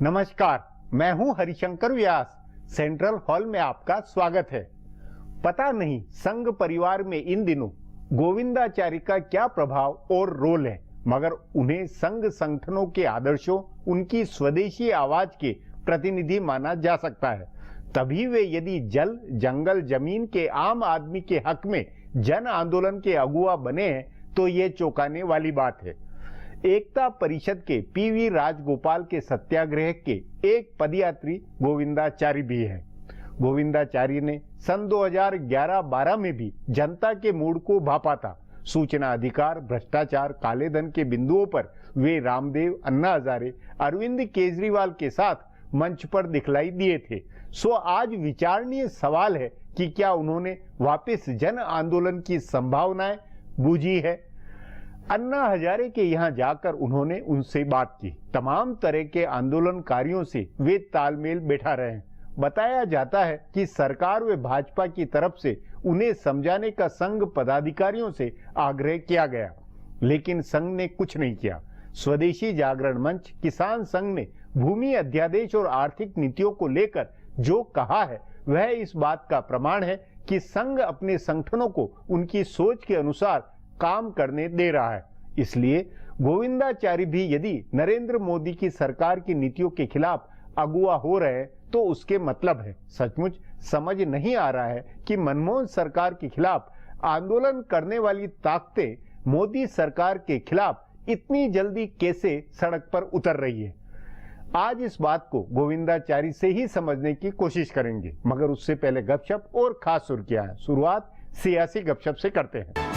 नमस्कार, मैं हूं हरिशंकर व्यास। सेंट्रल हॉल में आपका स्वागत है। पता नहीं संघ परिवार में इन दिनों गोविंदाचारी का क्या प्रभाव और रोल है, मगर उन्हें संघ संगठनों के आदर्शों, उनकी स्वदेशी आवाज के प्रतिनिधि माना जा सकता है। तभी वे यदि जल, जंगल, जमीन के आम आदमी के हक में जन आंदोलन के अगुआ बने हैं तो ये चौंकाने वाली बात है। एकता परिषद के पीवी राजगोपाल के सत्याग्रह के एक पदयात्री गोविंदाचारी भी है। गोविंदाचारी ने सन 2011-12 में भी जनता के मूड को भापा था। सूचना अधिकार, भ्रष्टाचार, काले धन के बिंदुओं पर वे रामदेव, अन्ना हजारे, अरविंद केजरीवाल के साथ मंच पर दिखलाई दिए थे। सो आज विचारणीय सवाल है कि क्या उन्होंने वापस जन आंदोलन की संभावनाएं बूझी है। अन्ना हजारे के यहां जाकर उन्होंने उनसे बात की। तमाम तरह के आंदोलनकारियों से वे तालमेल बैठा रहे हैं। बताया जाता है कि सरकार व भाजपा की तरफ से उन्हें समझाने का संघ पदाधिकारियों से आग्रह किया गया, लेकिन संघ ने कुछ नहीं किया। स्वदेशी जागरण मंच, किसान संघ ने भूमि अध्यादेश और आर्थिक नीतियों को लेकर जो कहा है वह इस बात का प्रमाण है कि संघ अपने संगठनों को उनकी सोच के अनुसार काम करने दे रहा है। इसलिए गोविंदाचारी भी यदि नरेंद्र मोदी की सरकार की नीतियों के खिलाफ अगुवा हो रहे हैं तो उसके मतलब है। सचमुच समझ नहीं आ रहा है कि मनमोहन सरकार के खिलाफ आंदोलन करने वाली ताकतें मोदी सरकार के खिलाफ इतनी जल्दी कैसे सड़क पर उतर रही है। आज इस बात को गोविंदाचारी से ही समझने की कोशिश करेंगे, मगर उससे पहले गपशप और खास सुर्खियां हैं। शुरुआत सियासी गपशप से करते हैं।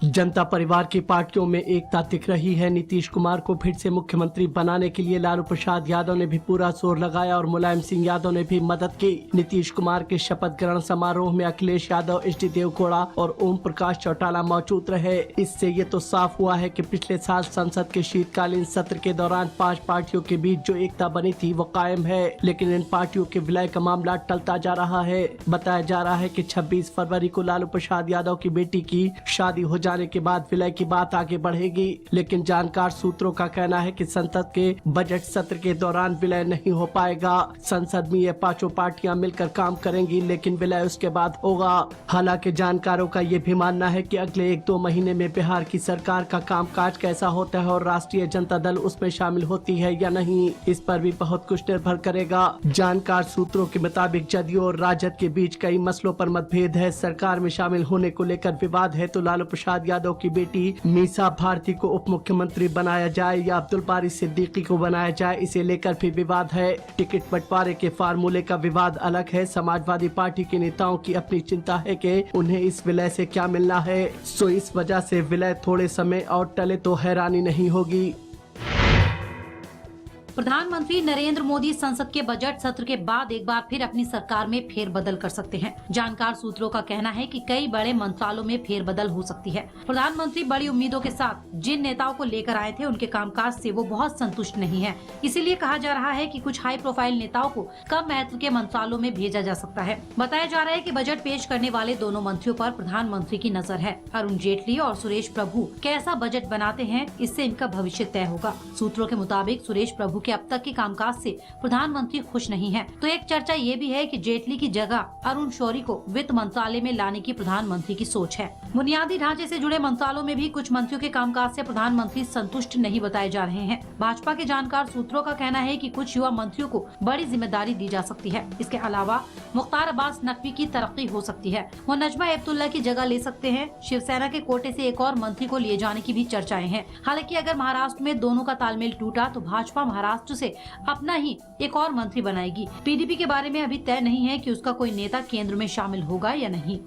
जनता परिवार की पार्टियों में एकता दिख रही है। नीतीश कुमार को फिर से मुख्यमंत्री बनाने के लिए लालू प्रसाद यादव ने भी पूरा जोर लगाया और मुलायम सिंह यादव ने भी मदद की। नीतीश कुमार के शपथ ग्रहण समारोह में अखिलेश यादव, एचडी देवगौड़ा और ओम प्रकाश चौटाला मौजूद रहे। इससे ये तो साफ हुआ है कि पिछले साल संसद के शीतकालीन सत्र के दौरान 5 पार्टियों के बीच जो एकता बनी थी वो कायम है, लेकिन इन पार्टियों के विलय का मामला टलता जा रहा है। बताया जा रहा है कि 26 फरवरी को लालू प्रसाद यादव की बेटी की शादी हो जाने के बाद विलय की बात आगे बढ़ेगी, लेकिन जानकार सूत्रों का कहना है कि संसद के बजट सत्र के दौरान विलय नहीं हो पाएगा। संसद में ये 5 पार्टियां मिलकर काम करेंगी, लेकिन विलय उसके बाद होगा। हालांकि जानकारों का ये भी मानना है कि अगले 1-2 महीने में बिहार की सरकार का कामकाज कैसा होता है और राष्ट्रीय जनता दल उसमें शामिल होती है या नहीं, इस पर भी बहुत कुछ निर्भर करेगा। जानकार सूत्रों के मुताबिक जदयू और राजद के बीच कई मसलों पर मतभेद है। सरकार में शामिल होने को लेकर विवाद है तो लालू प्रसाद यादव की बेटी मीसा भारती को उप मुख्यमंत्री बनाया जाए या अब्दुल बारी सिद्दीकी को बनाया जाए, इसे लेकर भी विवाद है। टिकट बंटवारे के फार्मूले का विवाद अलग है। समाजवादी पार्टी के नेताओं की अपनी चिंता है कि उन्हें इस विलय से क्या मिलना है, सो इस वजह से विलय थोड़े समय और टले तो हैरानी नहीं होगी। प्रधानमंत्री नरेंद्र मोदी संसद के बजट सत्र के बाद एक बार फिर अपनी सरकार में फेरबदल कर सकते हैं। जानकार सूत्रों का कहना है कि कई बड़े मंत्रालयों में फेरबदल हो सकती है। प्रधानमंत्री बड़ी उम्मीदों के साथ जिन नेताओं को लेकर आए थे उनके कामकाज से वो बहुत संतुष्ट नहीं है। इसीलिए कहा जा रहा है कि कुछ हाई प्रोफाइल नेताओं को कम महत्व के मंत्रालयों में भेजा जा सकता है। बताया जा रहा है कि बजट पेश करने वाले दोनों मंत्रियों पर प्रधानमंत्री की नजर है। अरुण जेटली और सुरेश प्रभु कैसा बजट बनाते हैं, इससे इनका भविष्य तय होगा। सूत्रों के मुताबिक सुरेश प्रभु अब तक के कामकाज से प्रधानमंत्री खुश नहीं है, तो एक चर्चा ये भी है कि जेटली की जगह अरुण शौरी को वित्त मंत्रालय में लाने की प्रधानमंत्री की सोच है। बुनियादी ढांचे से जुड़े मंत्रालयों में भी कुछ मंत्रियों के कामकाज से प्रधानमंत्री संतुष्ट नहीं बताए जा रहे हैं। भाजपा के जानकार सूत्रों का कहना है कि कुछ युवा मंत्रियों को बड़ी जिम्मेदारी दी जा सकती है। इसके अलावा मुख्तार अब्बास नकवी की तरक्की हो सकती है, वो नजमा हेपतुल्ला की जगह ले सकते हैं। शिवसेना के कोटे से एक और मंत्री को लिए जाने की भी चर्चाएं हैं। हालांकि अगर महाराष्ट्र में दोनों का तालमेल टूटा तो भाजपा महाराष्ट्र से अपना ही एक और मंत्री बनाएगी। पीडीपी के बारे में अभी तय नहीं है कि उसका कोई नेता केंद्र में शामिल होगा या नहीं।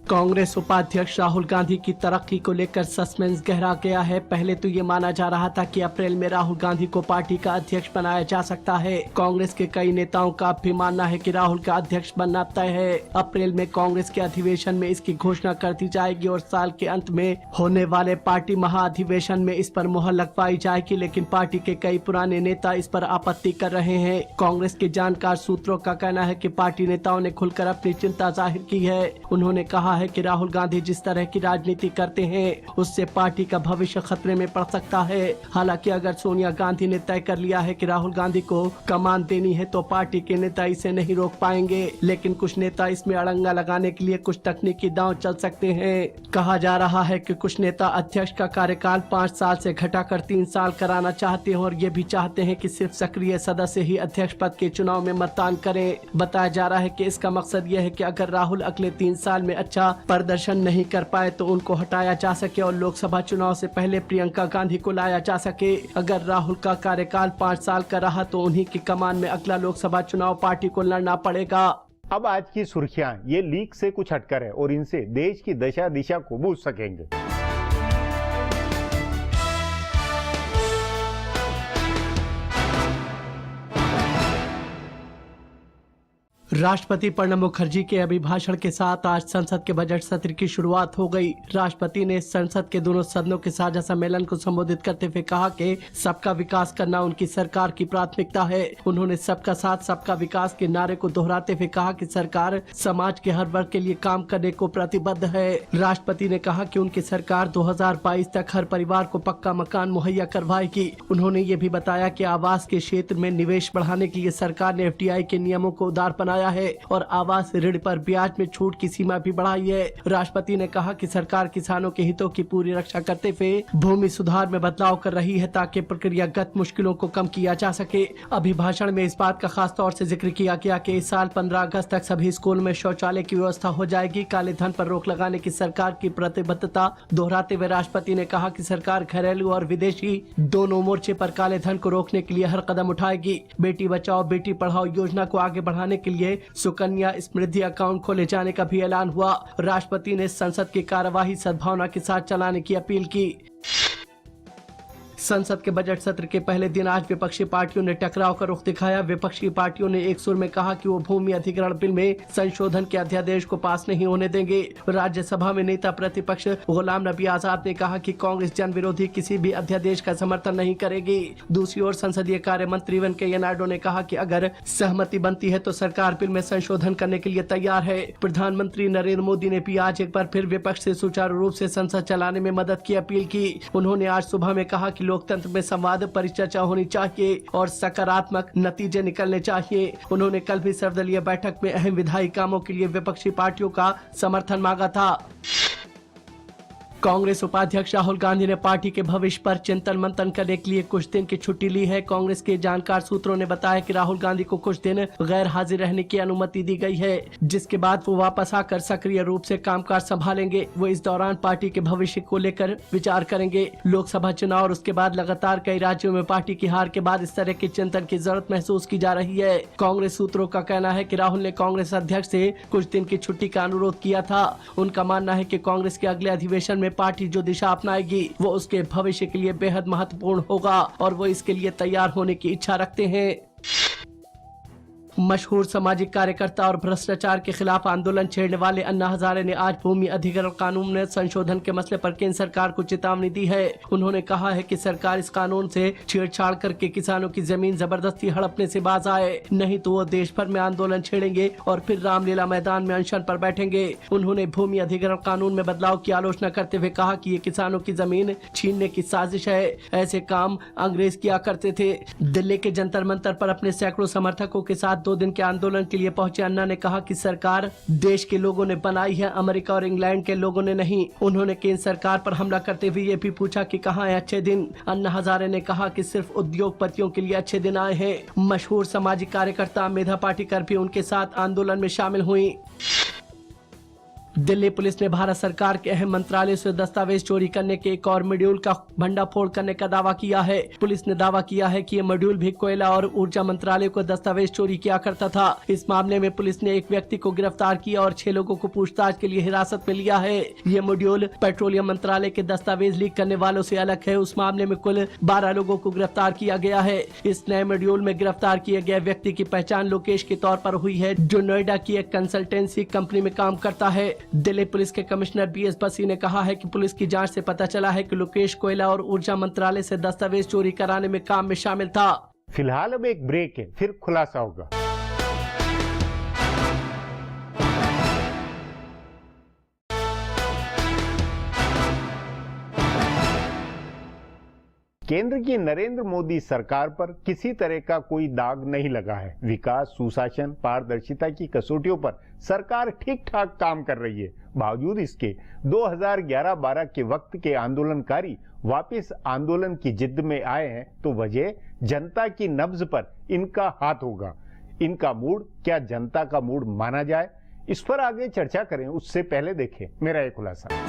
कांग्रेस उपाध्यक्ष राहुल गांधी की तरक्की को लेकर सस्पेंस गहरा गया है। पहले तो ये माना जा रहा था कि अप्रैल में राहुल गांधी को पार्टी का अध्यक्ष बनाया जा सकता है। कांग्रेस के कई नेताओं का भी मानना है कि राहुल का अध्यक्ष बनना तय है। अप्रैल में कांग्रेस के अधिवेशन में इसकी घोषणा कर दी जाएगी और साल के अंत में होने वाले पार्टी महाअधिवेशन में इस पर मुहर लगवाई जाएगी, लेकिन पार्टी के कई पुराने नेता इस पर आपत्ति कर रहे हैं। कांग्रेस के जानकार सूत्रों का कहना है कि पार्टी नेताओं ने खुलकर अपनी चिंता जाहिर की है। उन्होंने कहा है कि राहुल गांधी जिस तरह की राजनीति करते हैं उससे पार्टी का भविष्य खतरे में पड़ सकता है। हालांकि अगर सोनिया गांधी ने तय कर लिया है कि राहुल गांधी को कमान देनी है तो पार्टी के नेता इसे नहीं रोक पाएंगे, लेकिन कुछ नेता इसमें अड़ंगा लगाने के लिए कुछ तकनीकी दांव चल सकते हैं। कहा जा रहा है कि कुछ नेता अध्यक्ष का कार्यकाल 5 साल से घटाकर 3 साल कराना चाहते हैं और ये भी चाहते हैं कि सिर्फ सक्रिय सदस्य ही अध्यक्ष पद के चुनाव में मतदान करें। बताया जा रहा है कि इसका मकसद यह है कि अगर राहुल अगले 3 साल में अच्छा प्रदर्शन नहीं कर पाए तो उनको हटाया जा सके और लोकसभा चुनाव से पहले प्रियंका गांधी को लाया जा सके। अगर राहुल का कार्यकाल 5 साल का रहा तो उन्हीं की कमान में अगला लोकसभा चुनाव पार्टी को लड़ना पड़ेगा। अब आज की सुर्खियां ये लीक से कुछ हटकर है और इनसे देश की दशा दिशा को बूझ सकेंगे। राष्ट्रपति प्रणब मुखर्जी के अभिभाषण के साथ आज संसद के बजट सत्र की शुरुआत हो गई। राष्ट्रपति ने संसद के दोनों सदनों के साझा सम्मेलन को संबोधित करते हुए कहा कि सबका विकास करना उनकी सरकार की प्राथमिकता है। उन्होंने सबका साथ सबका विकास के नारे को दोहराते हुए कहा कि सरकार समाज के हर वर्ग के लिए काम करने को प्रतिबद्ध है। राष्ट्रपति ने कहा कि उनकी सरकार 2022 तक हर परिवार को पक्का मकान मुहैया करवाएगी। उन्होंने ये भी बताया कि आवास के क्षेत्र में निवेश बढ़ाने के लिए सरकार ने FDI के नियमों को उदार बनाया है और आवास ऋण पर ब्याज में छूट की सीमा भी बढ़ाई है। राष्ट्रपति ने कहा कि सरकार किसानों के हितों की पूरी रक्षा करते हुए भूमि सुधार में बदलाव कर रही है ताकि प्रक्रियागत मुश्किलों को कम किया जा सके। अभिभाषण में इस बात का खास तौर से जिक्र किया गया कि इस साल 15 अगस्त तक सभी स्कूल में शौचालय की व्यवस्था हो जाएगी। काले धन पर रोक लगाने की सरकार की प्रतिबद्धता दोहराते हुए राष्ट्रपति ने कहा कि सरकार घरेलू और विदेशी दोनों मोर्चे पर काले धन को रोकने के लिए हर कदम उठाएगी। बेटी बचाओ बेटी पढ़ाओ योजना को आगे बढ़ाने के लिए सुकन्या समृद्धि अकाउंट खोले जाने का भी ऐलान हुआ। राष्ट्रपति ने संसद की कार्यवाही सद्भावना के साथ चलाने की अपील की। संसद के बजट सत्र के पहले दिन आज विपक्षी पार्टियों ने टकराव का रुख दिखाया। विपक्षी पार्टियों ने एक सुर में कहा कि वो भूमि अधिग्रहण बिल में संशोधन के अध्यादेश को पास नहीं होने देंगे। राज्यसभा में नेता प्रतिपक्ष गुलाम नबी आजाद ने कहा कि कांग्रेस जन विरोधी किसी भी अध्यादेश का समर्थन नहीं करेगी। दूसरी ओर संसदीय कार्य मंत्री वेंकैया नायडू ने कहा कि अगर सहमति बनती है तो सरकार बिल में संशोधन करने के लिए तैयार है। प्रधानमंत्री नरेंद्र मोदी ने भी आज एक बार फिर विपक्ष से सुचारू रूप से संसद चलाने में मदद की अपील की। उन्होंने आज सुबह में कहा कि लोकतंत्र में संवाद परिचर्चा होनी चाहिए और सकारात्मक नतीजे निकलने चाहिए। उन्होंने कल भी सर्वदलीय बैठक में अहम विधायी कामों के लिए विपक्षी पार्टियों का समर्थन मांगा था। कांग्रेस उपाध्यक्ष राहुल गांधी ने पार्टी के भविष्य पर चिंतन मंथन करने के लिए कुछ दिन की छुट्टी ली है। कांग्रेस के जानकार सूत्रों ने बताया कि राहुल गांधी को कुछ दिन गैर हाजिर रहने की अनुमति दी गई है, जिसके बाद वो वापस आकर सक्रिय रूप से कामकाज संभालेंगे। वो इस दौरान पार्टी के भविष्य को लेकर विचार करेंगे। लोकसभा चुनाव और उसके बाद लगातार कई राज्यों में पार्टी की हार के बाद इस तरह के चिंतन की जरूरत महसूस की जा रही है। कांग्रेस सूत्रों का कहना है कि राहुल ने कांग्रेस अध्यक्ष से कुछ दिन की छुट्टी का अनुरोध किया था। उनका मानना है कि कांग्रेस के अगले अधिवेशन में पार्टी जो दिशा अपनाएगी वो उसके भविष्य के लिए बेहद महत्वपूर्ण होगा और वो इसके लिए तैयार होने की इच्छा रखते हैं। मशहूर सामाजिक कार्यकर्ता और भ्रष्टाचार के खिलाफ आंदोलन छेड़ने वाले अन्ना हजारे ने आज भूमि अधिग्रहण कानून में संशोधन के मसले पर केंद्र सरकार को चेतावनी दी है। उन्होंने कहा है कि सरकार इस कानून से छेड़छाड़ करके किसानों की जमीन जबरदस्ती हड़पने से बाज आए, नहीं तो वो देश भर में आंदोलन छेड़ेंगे और फिर रामलीला मैदान में अनशन पर बैठेंगे। उन्होंने भूमि अधिग्रहण कानून में बदलाव की आलोचना करते हुए कहा कि ये किसानों की जमीन छीनने की साजिश है। ऐसे काम अंग्रेज किया करते थे। दिल्ली के जंतर मंतर पर अपने सैकड़ों समर्थकों के साथ 2 दिन के आंदोलन के लिए पहुंचे अन्ना ने कहा कि सरकार देश के लोगों ने बनाई है, अमेरिका और इंग्लैंड के लोगों ने नहीं। उन्होंने केंद्र सरकार पर हमला करते हुए ये भी पूछा कि कहां है अच्छे दिन। अन्ना हजारे ने कहा कि सिर्फ उद्योगपतियों के लिए अच्छे दिन आए हैं। मशहूर सामाजिक कार्यकर्ता मेधा पाटिकर भी उनके साथ आंदोलन में शामिल हुई। दिल्ली पुलिस ने भारत सरकार के अहम मंत्रालय से दस्तावेज चोरी करने के एक और मॉड्यूल का भंडाफोड़ करने का दावा किया है। पुलिस ने दावा किया है कि ये मॉड्यूल भी कोयला और ऊर्जा मंत्रालय को दस्तावेज चोरी किया करता था। इस मामले में पुलिस ने एक व्यक्ति को गिरफ्तार किया और 6 लोगों को पूछताछ के लिए हिरासत में लिया है। ये मॉड्यूल पेट्रोलियम मंत्रालय के दस्तावेज लीक करने वालों से अलग है। उस मामले में कुल 12 लोगों को गिरफ्तार किया गया है। इस नए मॉड्यूल में गिरफ्तार किए गए व्यक्ति की पहचान लोकेश के तौर पर हुई है, जो नोएडा की एक कंसल्टेंसी कंपनी में काम करता है। दिल्ली पुलिस के कमिश्नर BS बसी ने कहा है कि पुलिस की जांच से पता चला है कि लोकेश कोयला और ऊर्जा मंत्रालय से दस्तावेज चोरी कराने में काम में शामिल था। फिलहाल अब एक ब्रेक है, फिर खुलासा होगा। केंद्र की नरेंद्र मोदी सरकार पर किसी तरह का कोई दाग नहीं लगा है। विकास, सुशासन, पारदर्शिता की कसौटियों पर सरकार ठीक ठाक काम कर रही है। बावजूद इसके 2011-12 के वक्त के आंदोलनकारी वापस आंदोलन की जिद में आए हैं, तो वजह जनता की नब्ज पर इनका हाथ होगा। इनका मूड क्या जनता का मूड माना जाए, इस पर आगे चर्चा करें उससे पहले देखें मेरा एक खुलासा।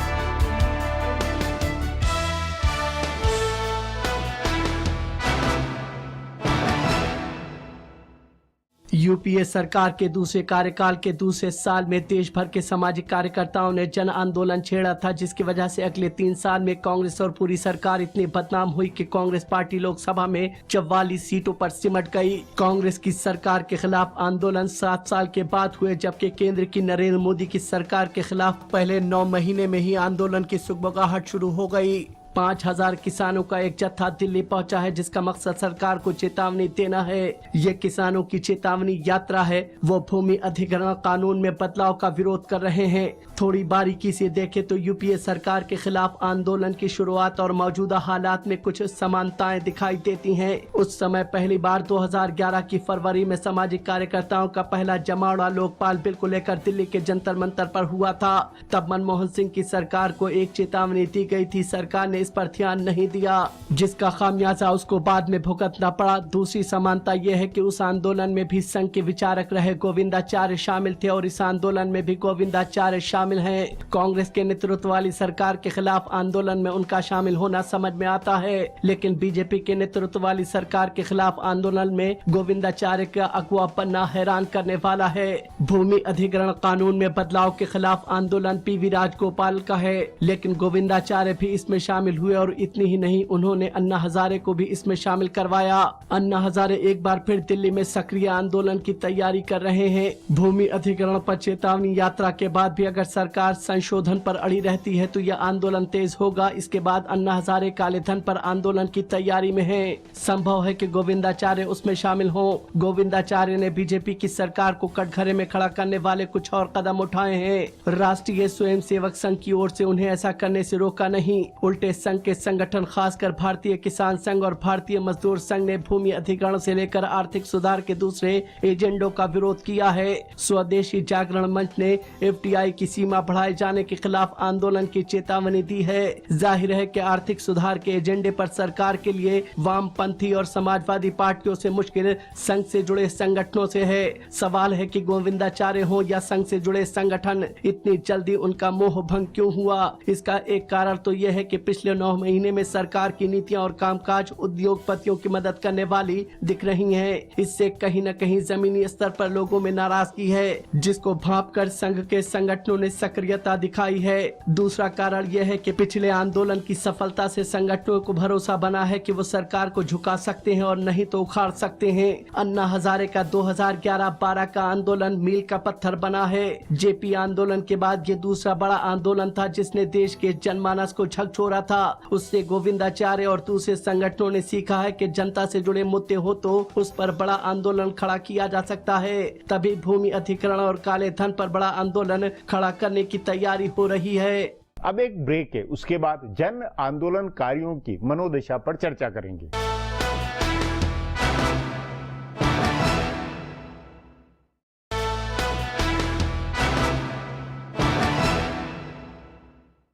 यूपीए सरकार के दूसरे कार्यकाल के दूसरे साल में देश भर के सामाजिक कार्यकर्ताओं ने जन आंदोलन छेड़ा था, जिसकी वजह से अगले 3 साल में कांग्रेस और पूरी सरकार इतनी बदनाम हुई कि कांग्रेस पार्टी लोकसभा में 44 सीटों पर सिमट गई। कांग्रेस की सरकार के खिलाफ आंदोलन 7 साल के बाद हुए, जबकि केंद्र की नरेंद्र मोदी की सरकार के खिलाफ पहले 9 महीने में ही आंदोलन की सुगबुगाहट शुरू हो गई। 5000 किसानों का एक जत्था दिल्ली पहुंचा है, जिसका मकसद सरकार को चेतावनी देना है। ये किसानों की चेतावनी यात्रा है। वो भूमि अधिग्रहण कानून में बदलाव का विरोध कर रहे हैं। थोड़ी बारीकी से देखें तो यूपीए सरकार के खिलाफ आंदोलन की शुरुआत और मौजूदा हालात में कुछ समानताएं दिखाई देती हैं। उस समय पहली बार 2011 की फरवरी में सामाजिक कार्यकर्ताओं का पहला जमावड़ा लोकपाल बिल को लेकर दिल्ली के जंतर मंतर पर हुआ था। तब मनमोहन सिंह की सरकार को एक चेतावनी दी गई थी। सरकार ने इस पर ध्यान नहीं दिया, जिसका खामियाजा उसको बाद में भुगतना पड़ा। दूसरी समानता यह है कि उस आंदोलन में भी संघ के विचारक रहे गोविंदाचार्य शामिल थे और इस आंदोलन में भी गोविंदाचार्य शामिल हैं। कांग्रेस के नेतृत्व वाली सरकार के खिलाफ आंदोलन में उनका शामिल होना समझ में आता है, लेकिन बीजेपी के नेतृत्व वाली सरकार के खिलाफ आंदोलन में गोविंदाचार्य का अगवा बनना हैरान करने वाला है। भूमि अधिग्रहण कानून में बदलाव के खिलाफ आंदोलन PV राजगोपाल का है, लेकिन गोविंदाचार्य भी इसमें शामिल हुए और इतनी ही नहीं, उन्होंने अन्ना हजारे को भी इसमें शामिल करवाया। अन्ना हजारे एक बार फिर दिल्ली में सक्रिय आंदोलन की तैयारी कर रहे हैं। भूमि अधिग्रहण पर चेतावनी यात्रा के बाद भी अगर सरकार संशोधन पर अड़ी रहती है तो यह आंदोलन तेज होगा। इसके बाद अन्ना हजारे काले धन पर आंदोलन की तैयारी में है। संभव है कि गोविंदाचार्य उसमें शामिल हो। गोविंदाचार्य ने बीजेपी की सरकार को कटघरे में खड़ा करने वाले कुछ और कदम उठाए हैं। राष्ट्रीय स्वयंसेवक संघ की ओर से उन्हें ऐसा करने से रोका नहीं, उल्टे संघ के संगठन खासकर भारतीय किसान संघ और भारतीय मजदूर संघ ने भूमि अधिग्रहण से लेकर आर्थिक सुधार के दूसरे एजेंडों का विरोध किया है। स्वदेशी जागरण मंच ने FDI की सीमा बढ़ाए जाने के खिलाफ आंदोलन की चेतावनी दी है। जाहिर है कि आर्थिक सुधार के एजेंडे पर सरकार के लिए वामपंथी और समाजवादी पार्टियों से मुश्किल संघ से जुड़े संगठनों से है। सवाल है कि गोविंदाचार्य हो या संघ से जुड़े संगठन, इतनी जल्दी उनका मोह भंग क्यों हुआ? इसका एक कारण तो यह है कि पिछले 9 महीने में सरकार की नीतियां और कामकाज उद्योगपतियों की मदद करने वाली दिख रही हैं। इससे कहीं न कहीं जमीनी स्तर पर लोगों में नाराजगी है, जिसको भांपकर संघ के संगठनों ने सक्रियता दिखाई है। दूसरा कारण यह है कि पिछले आंदोलन की सफलता से संगठनों को भरोसा बना है कि वो सरकार को झुका सकते हैं और नहीं तो उखाड़ सकते हैं। अन्ना हजारे का 2011-12 का आंदोलन मील का पत्थर बना है। JP आंदोलन के बाद ये दूसरा बड़ा आंदोलन था जिसने देश के जनमानस को झकझोरा था। उससे गोविंदाचार्य और दूसरे संगठनों ने सीखा है कि जनता से जुड़े मुद्दे हो तो उस पर बड़ा आंदोलन खड़ा किया जा सकता है। तभी भूमि अधिग्रहण और काले धन पर बड़ा आंदोलन खड़ा करने की तैयारी हो रही है। अब एक ब्रेक है, उसके बाद जन आंदोलनकारियों की मनोदशा पर चर्चा करेंगे।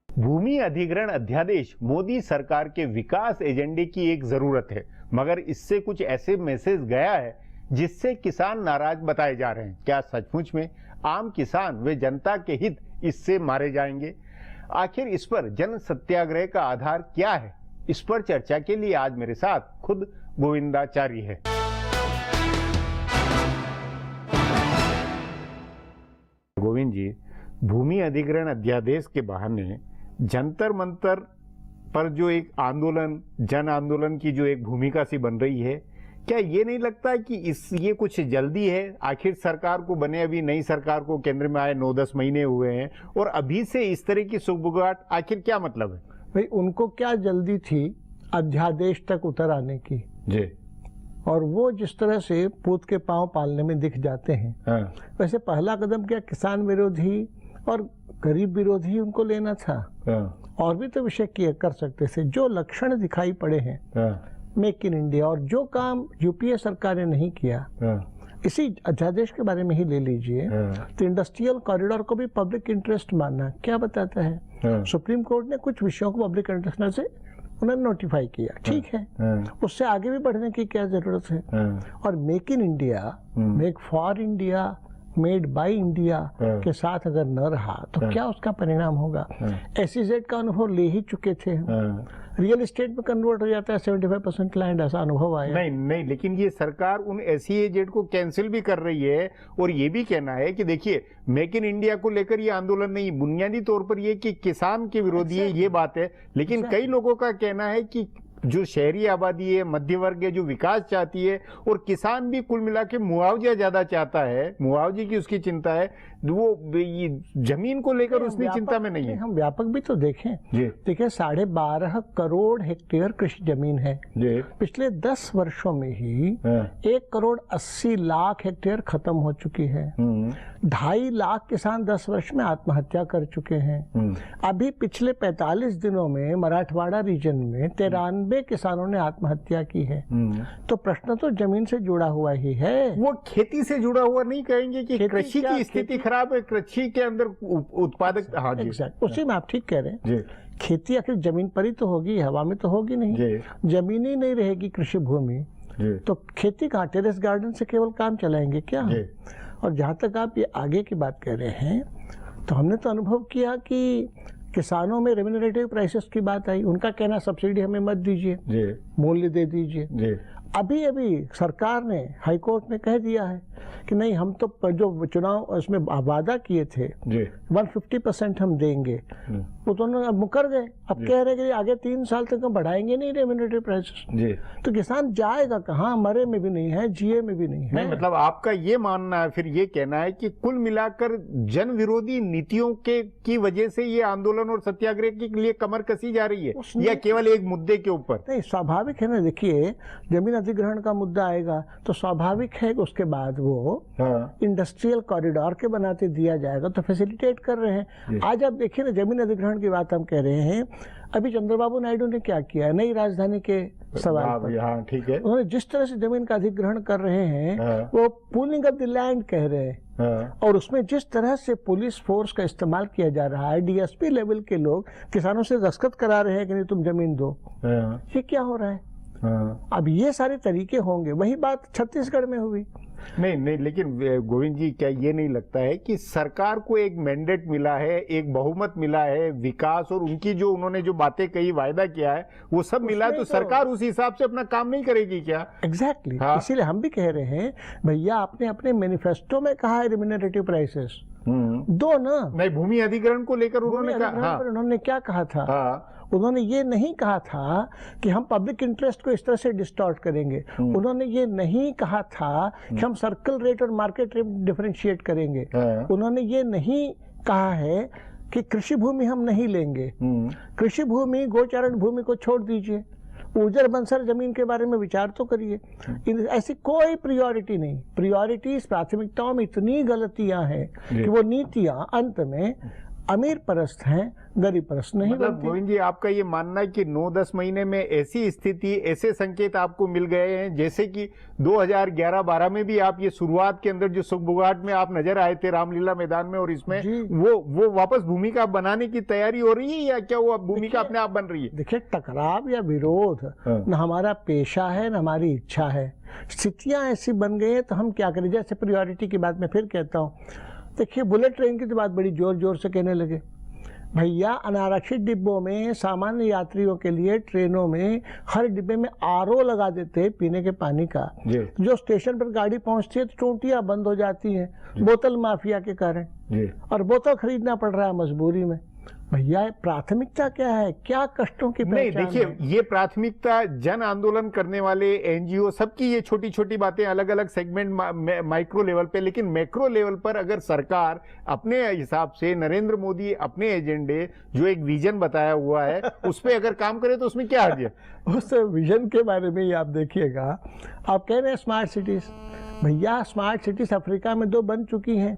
भूमि अधिग्रहण अध्यादेश मोदी सरकार के विकास एजेंडे की एक जरूरत है, मगर इससे कुछ ऐसे मैसेज गया है जिससे किसान नाराज बताए जा रहे हैं। क्या सचमुच में आम किसान व जनता के हित इससे मारे जाएंगे। आखिर इस पर जन सत्याग्रह का आधार क्या है? इस पर चर्चा के लिए आज मेरे साथ खुद गोविंदाचारी है। गोविंद जी, भूमि अधिग्रहण अध्यादेश के बहाने जंतर मंतर पर जो एक आंदोलन, जन आंदोलन की जो एक भूमिका सी बन रही है, क्या ये नहीं लगता कि ये कुछ जल्दी है? आखिर सरकार को बने अभी नई सरकार को केंद्र में आए 9-10 महीने हुए हैं और अभी से इस तरह की सुगबुगाहट, आखिर क्या मतलब है? भाई उनको क्या जल्दी थी अध्यादेश तक उतर आने की जी, और वो जिस तरह से पूत के पांव पालने में दिख जाते हैं। हाँ। वैसे पहला कदम क्या किसान विरोधी और गरीब विरोधी उनको लेना था। हाँ। और भी तो विषय किए कर सकते थे। जो लक्षण दिखाई पड़े हैं मेक इन इंडिया और जो काम यूपीए सरकार ने नहीं किया, इसी अध्यादेश के बारे में ही ले लीजिए। तो इंडस्ट्रियल कॉरिडोर को भी पब्लिक इंटरेस्ट मानना क्या बताता है? सुप्रीम कोर्ट ने कुछ विषयों को पब्लिक इंटरेस्ट से उन्होंने नोटिफाई किया, ठीक है, उससे आगे भी बढ़ने की क्या जरूरत है? और make in India, make for India, made by India के साथ अगर न रहा तो क्या उसका परिणाम होगा? एसईजेड का अनुभव ले ही चुके थे। रियल एस्टेट में कन्वर्ट हो जाता है 75% लैंड, ऐसा अनुभव आया। नहीं, लेकिन ये सरकार उन एसईजेड को कैंसिल भी कर रही है और ये भी कहना है कि देखिए मेक इन इंडिया को लेकर ये आंदोलन नहीं, बुनियादी तौर पर ये कि किसान के विरोधी है, ये बात है। लेकिन कई लोगों का कहना है कि जो शहरी आबादी है, मध्य वर्ग है, जो विकास चाहती है, और किसान भी कुल मिला के मुआवजा ज्यादा चाहता है, मुआवजे की उसकी चिंता है, वो ये जमीन को लेकर उसने चिंता में नहीं है। हम व्यापक भी तो देखें, देखिए 12.5 करोड़ हेक्टेयर कृषि जमीन है। पिछले 10 वर्षों में ही 1.80 करोड़ हेक्टेयर खत्म हो चुकी है। 2.5 लाख किसान 10 वर्ष में आत्महत्या कर चुके हैं। अभी पिछले 45 दिनों में मराठवाड़ा रीजन में 93 किसानों ने आत्महत्या की है। तो प्रश्न तो जमीन से जुड़ा हुआ ही है। वो खेती से जुड़ा हुआ नहीं कहेंगे कि कृषि की स्थिति खराब है, कृषि के अंदर उत्पादक। हाँ जी, उसी में आप ठीक कह रहे हैं। खेती आखिर जमीन पर ही तो होगी, हवा में तो होगी नहीं। जमीन ही नहीं रहेगी कृषि भूमि तो खेती कहाँ? टेरेस गार्डन से केवल काम चलाएंगे क्या? और जहाँ तक आप ये आगे की बात कर रहे हैं, तो हमने तो अनुभव किया कि किसानों में रेम्यूनरेटिव प्राइसेस की बात आई। उनका कहना सब्सिडी हमें मत दीजिए, मूल्य दे दीजिए। अभी सरकार ने हाई कोर्ट में कह दिया है कि नहीं, हम तो जो चुनाव उसमें वादा किए थे 150% हम देंगे, वो दोनों अब मुकर गए। अब कह रहे हैं कि आगे 3 साल तक हम बढ़ाएंगे नहीं रेम्यूनरेटिव प्राइसेस। तो किसान जाएगा कहाँ? मरे में भी नहीं है, जिए में भी नहीं है। नहीं, मतलब आपका ये मानना है, फिर ये कहना है कि कुल मिलाकर जन विरोधी नीतियों की वजह से ये आंदोलन और सत्याग्रह के लिए कमर कसी जा रही है, या केवल एक मुद्दे के ऊपर? नहीं, स्वाभाविक है ना। देखिए, जमीन अधिग्रहण का मुद्दा आएगा तो स्वाभाविक है कि उसके बाद वो इंडस्ट्रियल कॉरिडोर के बनाते दिया जाएगा, तो फैसिलिटेट कर रहे हैं। आज आप देखिए ना, जमीन अधिग्रहण की बात हम कह रहे हैं। अभी चंद्रबाबू नायडू ने क्या किया नई राजधानी के सवाल पर? हाँ, ठीक है। उन्होंने जिस तरह से जमीन का अधिग्रहण कर रहे हैं, वो पूलिंग ऑफ द लैंड कह रहे हैं। और उसमें जिस तरह से पुलिस फोर्स का इस्तेमाल किया जा रहा है, डीएसपी लेवल के लोग किसानों से दस्तखत करा रहे हैं कि नहीं तुम जमीन दो, ये क्या हो रहा है? अब ये सारे तरीके होंगे। वही बात छत्तीसगढ़ में हुई। नहीं, लेकिन गोविंद जी, क्या ये नहीं लगता है कि सरकार को एक मैंडेट मिला है, एक बहुमत मिला है, विकास और उनकी जो उन्होंने जो बातें कही, वायदा किया है, वो सब मिला है, तो सरकार उस हिसाब से अपना काम नहीं करेगी क्या? एग्जैक्टली। इसीलिए हम भी कह रहे हैं, भैया आपने अपने मैनिफेस्टो में कहा है रेम्यूनरेटिव प्राइसेस दो ना। नहीं, भूमि अधिग्रहण को लेकर उन्होंने कहा, उन्होंने क्या कहा था? उन्होंने ये नहीं कहा था कि हम पब्लिक इंटरेस्ट को इस तरह से डिस्टॉर्ट करेंगे। उन्होंने ये नहीं कहा था कि हम सर्कल रेट और मार्केट रेट डिफरेंशिएट करेंगे। उन्होंने ये नहीं कहा है कि कृषि भूमि हम नहीं लेंगे। कृषि भूमि, गोचारण भूमि को छोड़ दीजिए, ऊर्जर बंसर जमीन के बारे में विचार तो करिए। ऐसी कोई प्रायोरिटी नहीं। प्रायोरिटीज, प्राथमिकताओं में इतनी गलतियां हैं कि वो नीतियां अंत में अमीर परस्त हैं, गरीब परस्त नहीं। मतलब गोविंद जी, आपका ये मानना है कि 9-10 महीने में ऐसी स्थिति, ऐसे संकेत आपको मिल गए हैं, जैसे कि 2011-12 में भी आप ये शुरुआत के अंदर जो सुगबुगाहट में आप नजर आए थे रामलीला मैदान में, और इसमें वो वापस भूमिका बनाने की तैयारी हो रही है, या क्या वो भूमिका अपने आप बन रही है? देखिए, टकराव या विरोध न हमारा पेशा है न हमारी इच्छा है। स्थितियां ऐसी बन गई है तो हम क्या करें? जैसे प्रायोरिटी की बात मैं फिर कहता हूँ, देखिए बुलेट ट्रेन की तो बात बड़ी जोर जोर से कहने लगे। भैया अनारक्षित डिब्बों में सामान्य यात्रियों के लिए ट्रेनों में हर डिब्बे में आरओ लगा देते हैं पीने के पानी का। जो स्टेशन पर गाड़ी पहुंचती है तो टोंटियां बंद हो जाती हैं बोतल माफिया के कारण, और बोतल खरीदना पड़ रहा है मजबूरी में। भैया प्राथमिकता क्या है, क्या कष्टों की नहीं पहचान देखिए है? ये प्राथमिकता जन आंदोलन करने वाले एनजीओ सबकी ये छोटी छोटी बातें अलग अलग सेगमेंट माइक्रो लेवल पे, लेकिन मैक्रो लेवल पर अगर सरकार अपने हिसाब से नरेंद्र मोदी अपने एजेंडे जो एक विजन बताया हुआ है उस पर अगर काम करे तो उसमें क्या हर्ज है? उस विजन के बारे में ही आप देखिएगा, आप कह रहे हैं स्मार्ट सिटीज। भैया स्मार्ट सिटीज अफ्रीका में 2 बन चुकी हैं।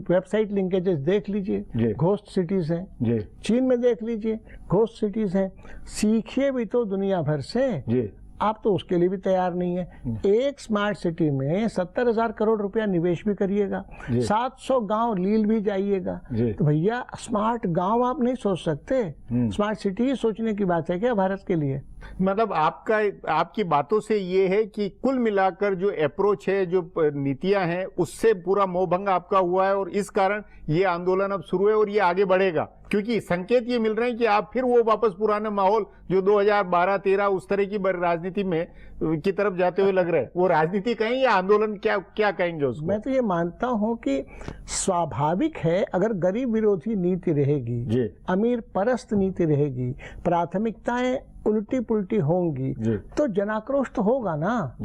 वेबसाइट लिंकेजेस देख लीजिए, घोस्ट सिटीज हैं। चीन में देख लीजिए, घोस्ट सिटीज हैं। सीखिए भी तो दुनिया भर से, आप तो उसके लिए भी तैयार नहीं है। एक स्मार्ट सिटी में 70,000 करोड़ रुपया निवेश भी करिएगा, 700 गांव लील भी जाइएगा, तो भैया स्मार्ट गांव आप नहीं सोच सकते, स्मार्ट सिटी ही सोचने की बात है क्या भारत के लिए? मतलब आपकी बातों से ये है कि कुल मिलाकर जो अप्रोच है, जो नीतियां हैं, उससे पूरा मोहभंग आपका हुआ है और इस कारण ये आंदोलन अब शुरू है और ये आगे बढ़ेगा, क्योंकि संकेत ये मिल रहे हैं कि आप फिर वो वापस पुराना माहौल जो 2012-13 उस तरह की राजनीति में की तरफ जाते हुए लग रहे हैं। वो राजनीति कहें या आंदोलन, क्या कहेंगे उसको? मैं तो ये मानता हूं कि स्वाभाविक है, अगर गरीब विरोधी नीति रहेगी, अमीर परस्त नीति रहेगी, प्राथमिकताएं उल्टी पुल्टी होंगी, तो जनाक्रोश तो होगा ना।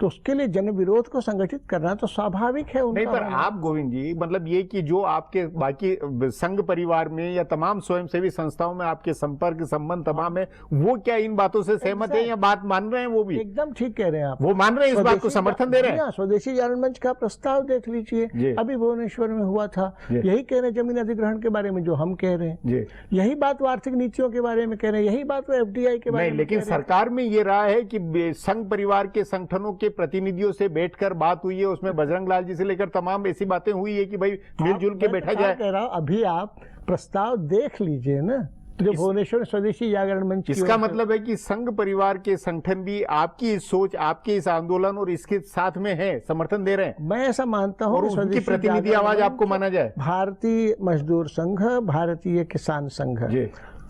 तो उसके लिए जन विरोध को संगठित करना तो स्वाभाविक है उनका। नहीं पर आप गोविंद जी, मतलब ये कि जो आपके बाकी संघ परिवार में या तमाम स्वयंसेवी संस्थाओं में आपके संपर्क संबंध तमाम है, वो क्या इन बातों से सहमत है या बात मान रहे हैं? वो भी एकदम ठीक कह रहे हैं आप, वो मान रहे हैं, इस बात को समर्थन दे रहे हैं। स्वदेशी जागरण मंच का प्रस्ताव देख लीजिए, अभी भुवनेश्वर में हुआ था, यही कह रहे हैं जमीन अधिग्रहण के बारे में जो हम कह रहे हैं, यही बात वो आर्थिक नीतियों के बारे में कह रहे हैं, यही बात वो एफडीआई के बारे में। लेकिन सरकार में ये रहा है कि संघ परिवार के संगठनों के प्रतिनिधियों से बैठकर बात हुई है, उसमें बजरंग लाल जी से लेकर तमाम ऐसी बातें हुई है कि भाई मिलजुल के बैठा जाए। कह रहा हूं, अभी आप प्रस्ताव देख लीजिए ना, जो भुवनेश्वर स्वदेशी जागरण मंच। इसका मतलब है कि संघ परिवार के संगठन भी आपकी इस सोच, आपके इस आंदोलन और इसके साथ में है, समर्थन दे रहे हैं। मैं ऐसा मानता हूं, और उनकी प्रतिनिधि आवाज आपको माना जाए। भारतीय मजदूर संघ, भारतीय किसान संघ,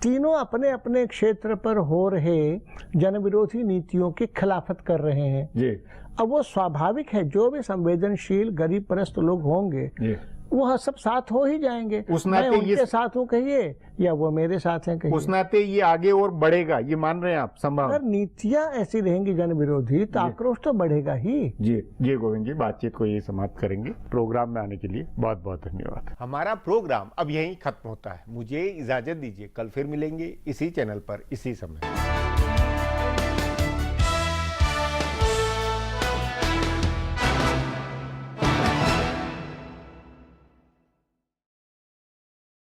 तीनों अपने अपने क्षेत्र पर हो रहे जन विरोधी नीतियों की खिलाफत कर रहे हैं। अब वो स्वाभाविक है, जो भी संवेदनशील गरीब परस्त लोग होंगे वह सब साथ हो ही जाएंगे। उस नाते मैं उनके साथ हूँ कहिए, या वो मेरे साथ हैं कहिए, उस नाते ये आगे और बढ़ेगा, ये मान रहे हैं आप? संभव अगर नीतियां ऐसी रहेंगी जन विरोधी तो आक्रोश तो बढ़ेगा ही। जी गोविंद जी, बातचीत को यही समाप्त करेंगे। प्रोग्राम में आने के लिए बहुत बहुत धन्यवाद। हमारा प्रोग्राम अब यहीं खत्म होता है, मुझे इजाजत दीजिए, कल फिर मिलेंगे इसी चैनल पर इसी समय।